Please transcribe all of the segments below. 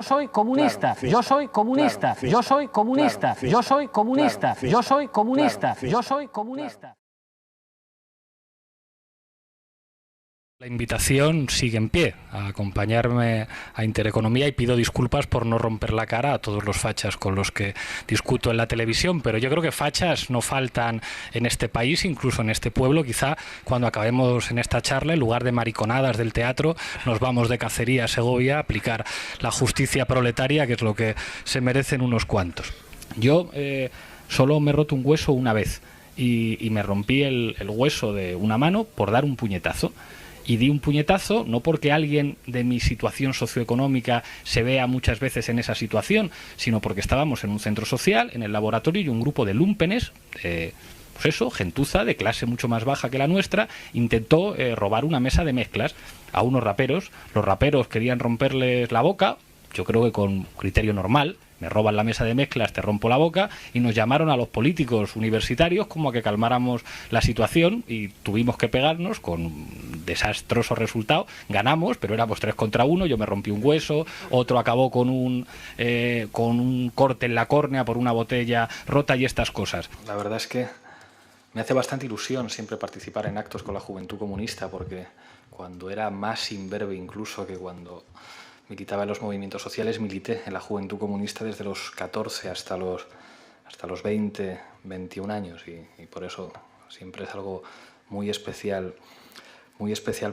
Soy comunista, yo soy comunista, yo soy comunista, yo soy comunista, yo soy comunista, yo soy comunista. La invitación sigue en pie a acompañarme a Intereconomía y pido disculpas por no romper la cara a todos los fachas con los que discuto en la televisión, pero yo creo que fachas no faltan en este país, incluso en este pueblo. Quizá cuando acabemos en esta charla, en lugar de mariconadas del teatro, nos vamos de cacería a Segovia a aplicar la justicia proletaria, que es lo que se merecen unos cuantos. Yo solo me he roto un hueso una vez y me rompí el hueso de una mano por dar un puñetazo. Y di un puñetazo no porque alguien de mi situación socioeconómica se vea muchas veces en esa situación, sino porque estábamos en un centro social, en el laboratorio, y un grupo de lúmpenes, pues eso, gentuza de clase mucho más baja que la nuestra, intentó robar una mesa de mezclas a unos raperos. Los raperos querían romperles la boca, yo creo que con criterio normal. Me roban la mesa de mezclas, te rompo la boca, y nos llamaron a los políticos universitarios como a que calmáramos la situación y tuvimos que pegarnos con desastroso resultado. Ganamos, pero éramos 3 contra 1, yo me rompí un hueso, otro acabó con un corte en la córnea por una botella rota y estas cosas. La verdad es que me hace bastante ilusión siempre participar en actos con la Juventud Comunista, porque cuando era más imberbe incluso que cuando militaba en los movimientos sociales, milité en la Juventud Comunista desde los 14 hasta los 20, 21 años, y por eso siempre es algo muy especial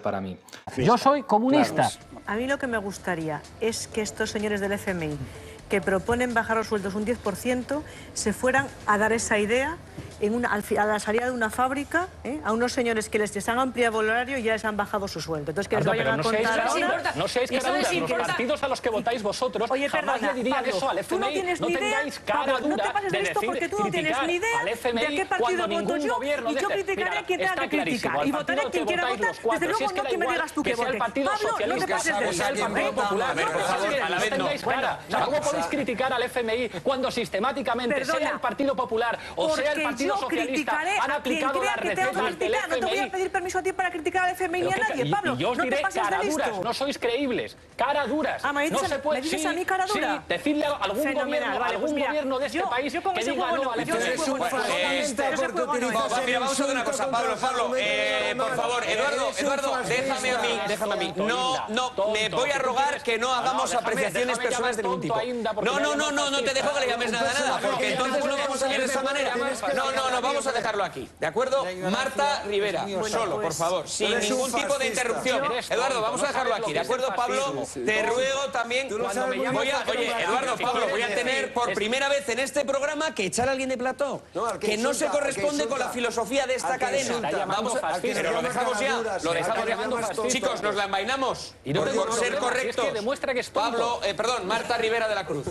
para mí. Yo soy comunista. A mí lo que me gustaría es que estos señores del FMI, que proponen bajar los sueldos un 10%, se fueran a dar esa idea a la salida de una fábrica, a unos señores que les han ampliado el horario y ya les han bajado su sueldo. Entonces, que les vayan a contar ahora... No seáis caraduras, los partidos a los que votáis vosotros jamás le dirían eso al FMI. No tengáis cara dura de decir, porque tú no tienes ni idea de qué partido voto yo, y yo criticaré a quien tenga que criticar, y votaré a quien quiera votar. Desde luego no que me digas tú que vote. Pablo, no te pases de eso. ¿Cómo podéis criticar al FMI cuando sistemáticamente, sea el Partido Popular o sea el Partido Socialista, han aplicado las recetas del FMI? No te voy a pedir permiso a ti para criticar al FMI ni a nadie, Pablo. Y yo os diré cara duras, no sois creíbles, cara duras. No se puede. ¿Me dices a mí cara dura? Sí, decidle a algún gobierno de este país que diga no al FMI. Mira, vamos a hacer una cosa, Pablo, por favor, Eduardo, déjame a mí. No, me voy a rogar que no hagamos apreciaciones personales de ningún tipo. No te dejo que le llames nada, porque entonces no vamos a ir de esa manera. No, vamos a dejarlo aquí, ¿de acuerdo? Marta Rivera, solo, por favor, sin ningún tipo de interrupción. Eduardo, vamos a dejarlo aquí, ¿de acuerdo, Pablo? Te ruego también, Eduardo, Pablo, voy a tener por primera vez en este programa que echar a alguien de plató, que no se corresponde con la filosofía de esta cadena. Pero lo dejamos ya, chicos, nos la envainamos por ser correctos. Pablo, Marta Rivera de la Cruz.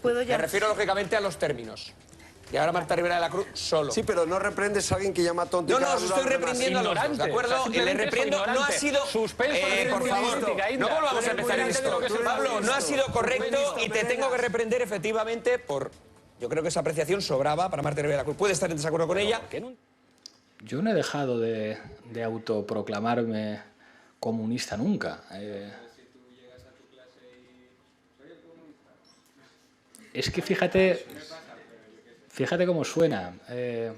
Me refiero lógicamente a los términos. Y ahora Marta Rivera de la Cruz solo. Sí, pero no reprendes a alguien que llama tonto. No, os estoy reprendiendo a los dos, ¿de acuerdo? Y le reprendo, no ha sido... por favor, no volvamos a empezar en esto. Pablo, no ha sido correcto y te tengo que reprender efectivamente por... Yo creo que esa apreciación sobraba para Marta Rivera de la Cruz. ¿Puede estar en desacuerdo con ella? Yo no he dejado de autoproclamarme comunista nunca. Es que fíjate cómo suena. Yo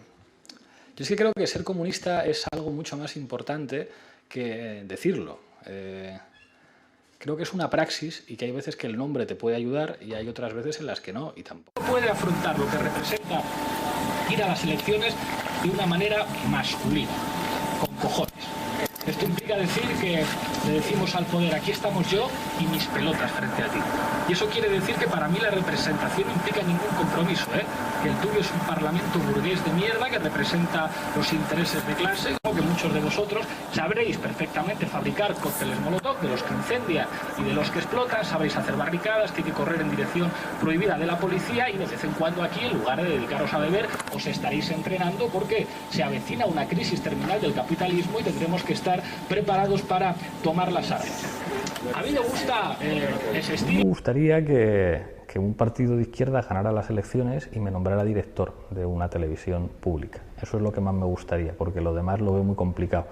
es que creo que ser comunista es algo mucho más importante que decirlo. Creo que es una praxis y que hay veces que el nombre te puede ayudar y hay otras veces en las que no, y tampoco. Puede afrontar lo que representa ir a las elecciones de una manera masculina, con cojones. Esto implica decir que le decimos al poder, aquí estamos yo y mis pelotas frente a ti. Y eso quiere decir que para mí la representación no implica ningún compromiso, que el tuyo es un parlamento burgués de mierda que representa los intereses de clase, que muchos de vosotros sabréis perfectamente fabricar cócteles molotov, de los que incendian y de los que explotan, sabéis hacer barricadas, que hay que correr en dirección prohibida de la policía, y de vez en cuando aquí, en lugar de dedicaros a beber, os estaréis entrenando porque se avecina una crisis terminal del capitalismo y tendremos que estar preparados para tomar las armas. A mí me gusta ese estilo. Me gustaría que un partido de izquierda ganara las elecciones y me nombrara director de una televisión pública. Eso es lo que más me gustaría, porque lo demás lo veo muy complicado.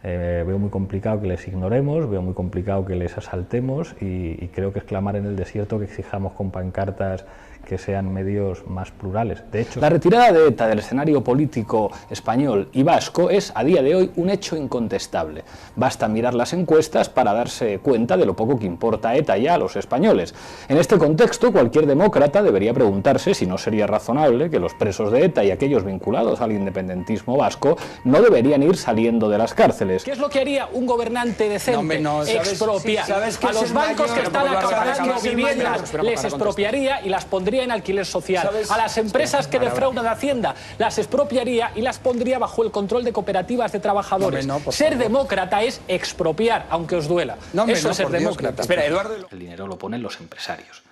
Veo muy complicado que les ignoremos, veo muy complicado que les asaltemos y creo que es clamar en el desierto que exijamos con pancartas que sean medios más plurales. De hecho, la retirada de ETA del escenario político español y vasco es a día de hoy un hecho incontestable. Basta mirar las encuestas para darse cuenta de lo poco que importa ETA ya a los españoles. En este contexto, cualquier demócrata debería preguntarse si no sería razonable que los presos de ETA y aquellos vinculados al independentismo vasco no deberían ir saliendo de las cárceles. ¿Qué es lo que haría un gobernante decente? Expropiar. A los bancos que están acabando viviendas les expropiaría y las pondría en alquiler social. A las empresas que defraudan Hacienda las expropiaría y las pondría bajo el control de cooperativas de trabajadores. Ser demócrata es expropiar, aunque os duela. Eso es ser demócrata. Espera, Eduardo. El dinero lo ponen los empresarios.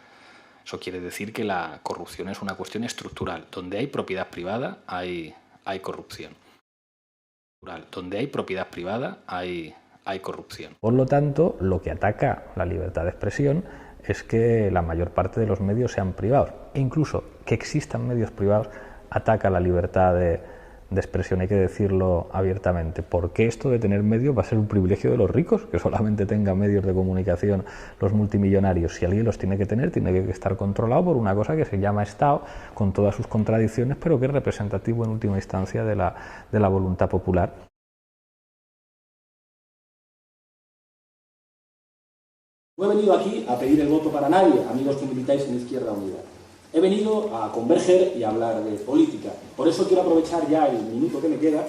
Eso quiere decir que la corrupción es una cuestión estructural. Donde hay propiedad privada hay corrupción. Donde hay propiedad privada hay corrupción. Por lo tanto, lo que ataca la libertad de expresión es que la mayor parte de los medios sean privados. E incluso que existan medios privados ataca la libertad de expresión, hay que decirlo abiertamente. ¿Por qué esto de tener medios va a ser un privilegio de los ricos? Que solamente tengan medios de comunicación los multimillonarios. Si alguien los tiene que tener, tiene que estar controlado por una cosa que se llama Estado, con todas sus contradicciones, pero que es representativo en última instancia de la voluntad popular. No he venido aquí a pedir el voto para nadie, amigos que militáis en Izquierda Unida. He venido a converger y a hablar de política. Por eso quiero aprovechar ya el minuto que me queda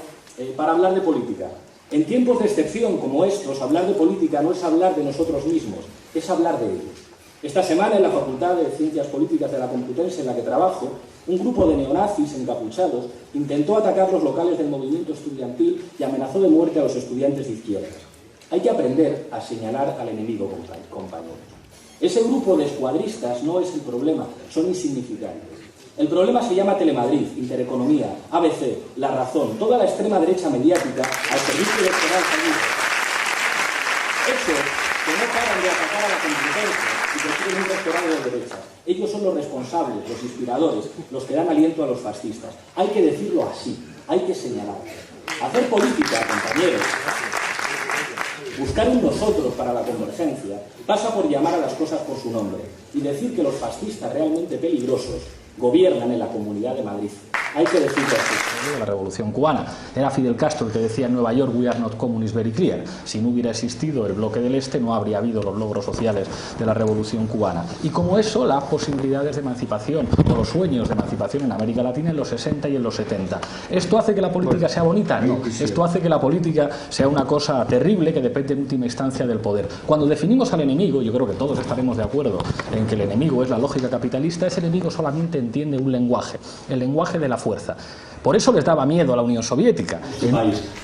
para hablar de política. En tiempos de excepción como estos, hablar de política no es hablar de nosotros mismos, es hablar de ellos. Esta semana en la Facultad de Ciencias Políticas de la Complutense, en la que trabajo, un grupo de neonazis encapuchados intentó atacar los locales del movimiento estudiantil y amenazó de muerte a los estudiantes de izquierdas. Hay que aprender a señalar al enemigo, compañeros. Ese grupo de escuadristas no es el problema, son insignificantes. El problema se llama Telemadrid, Intereconomía, ABC, La Razón, toda la extrema derecha mediática al servicio de Esperanza Unida. Esos que no paran de atacar a la Complutense y prefieren un doctorado de derecha. Ellos son los responsables, los inspiradores, los que dan aliento a los fascistas. Hay que decirlo así, hay que señalar. Hacer política, compañeros, buscar un nosotros para la convergencia pasa por llamar a las cosas por su nombre y decir que los fascistas realmente peligrosos gobiernan en la Comunidad de Madrid. Hay que decirlo así. La Revolución Cubana. Era Fidel Castro el que decía en Nueva York, "We are not communist, very clear". Si no hubiera existido el bloque del Este, no habría habido los logros sociales de la Revolución Cubana. Y como eso, las posibilidades de emancipación o los sueños de emancipación en América Latina en los 60 y en los 70. ¿Esto hace que la política sea bonita? No. Esto hace que la política sea una cosa terrible que depende en última instancia del poder. Cuando definimos al enemigo, yo creo que todos estaremos de acuerdo en que el enemigo es la lógica capitalista, ese enemigo solamente entiende un lenguaje, el lenguaje de la fuerza. Por eso les daba miedo a la Unión Soviética.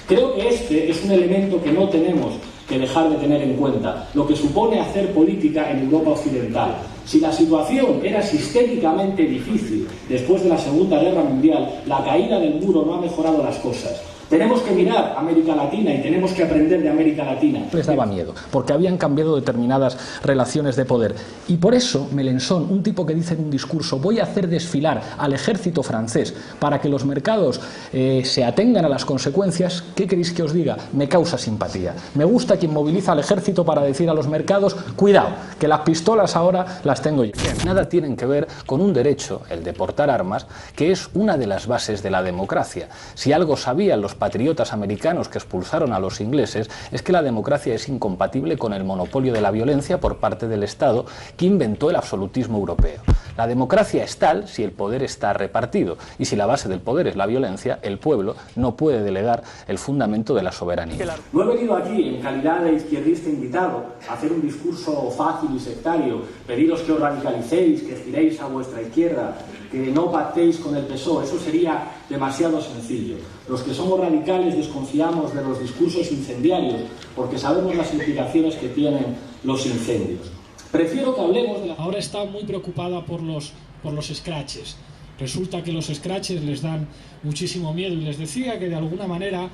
Creo que este es un elemento que no tenemos que dejar de tener en cuenta, lo que supone hacer política en Europa occidental. Si la situación era sistémicamente difícil después de la Segunda Guerra Mundial, la caída del muro no ha mejorado las cosas. Tenemos que mirar a América Latina y tenemos que aprender de América Latina. Les daba miedo, porque habían cambiado determinadas relaciones de poder. Y por eso Mélenchon, un tipo que dice en un discurso, voy a hacer desfilar al ejército francés para que los mercados se atengan a las consecuencias, ¿qué queréis que os diga? Me causa simpatía. Me gusta quien moviliza al ejército para decir a los mercados, cuidado, que las pistolas ahora las tengo yo. Nada tienen que ver con un derecho, el de portar armas, que es una de las bases de la democracia. Si algo sabían los patriotas americanos que expulsaron a los ingleses, es que la democracia es incompatible con el monopolio de la violencia por parte del Estado que inventó el absolutismo europeo. La democracia es tal si el poder está repartido, y si la base del poder es la violencia, el pueblo no puede delegar el fundamento de la soberanía. No he venido aquí en calidad de izquierdista invitado a hacer un discurso fácil y sectario, pediros que os radicalicéis, que giréis a vuestra izquierda, que no pactéis con el PSOE, eso sería demasiado sencillo. Los que somos radicales desconfiamos de los discursos incendiarios porque sabemos las implicaciones que tienen los incendios. Prefiero que hablemos de la... Ahora está muy preocupada por los scratches. Resulta que los scratches les dan muchísimo miedo y les decía que de alguna manera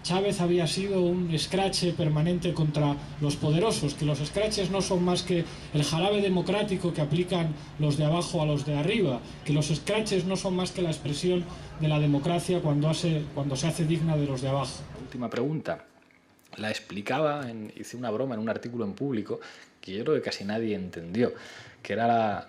Chávez había sido un escrache permanente contra los poderosos, que los scratches no son más que el jarabe democrático que aplican los de abajo a los de arriba, que los scratches no son más que la expresión de la democracia cuando se hace digna de los de abajo. Última pregunta. la explicaba, hice una broma en un artículo en Público que yo creo que casi nadie entendió, que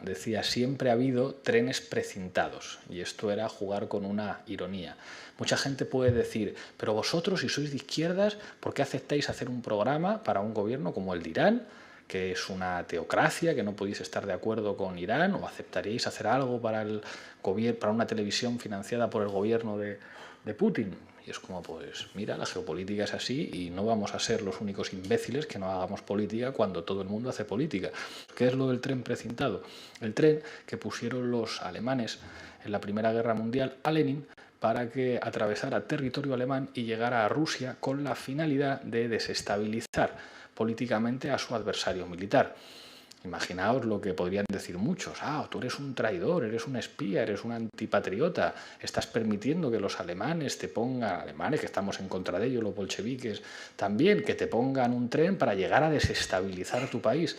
decía, siempre ha habido trenes precintados, y esto era jugar con una ironía. Mucha gente puede decir, pero vosotros, si sois de izquierdas, ¿por qué aceptáis hacer un programa para un gobierno como el de Irán, que es una teocracia, que no podéis estar de acuerdo con Irán, o aceptaríais hacer algo para una televisión financiada por el gobierno de Putin? Y es como, pues mira, la geopolítica es así y no vamos a ser los únicos imbéciles que no hagamos política cuando todo el mundo hace política. ¿Qué es lo del tren precintado? El tren que pusieron los alemanes en la Primera Guerra Mundial a Lenin para que atravesara territorio alemán y llegara a Rusia con la finalidad de desestabilizar políticamente a su adversario militar. Imaginaos lo que podrían decir muchos. Tú eres un traidor, eres un espía, eres un antipatriota, estás permitiendo que los alemanes te pongan, alemanes que estamos en contra de ellos, los bolcheviques también, que te pongan un tren para llegar a desestabilizar tu país.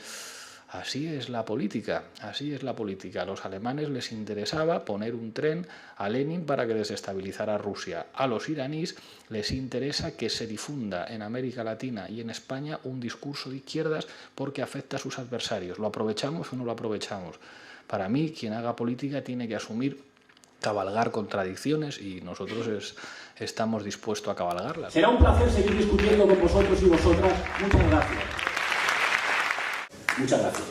Así es la política, así es la política. A los alemanes les interesaba poner un tren a Lenin para que desestabilizara Rusia. A los iraníes les interesa que se difunda en América Latina y en España un discurso de izquierdas porque afecta a sus adversarios. ¿Lo aprovechamos o no lo aprovechamos? Para mí, quien haga política tiene que asumir, cabalgar contradicciones, y nosotros estamos dispuestos a cabalgarlas. Será un placer seguir discutiendo con vosotros y vosotras. Muchas gracias. Muchas gracias.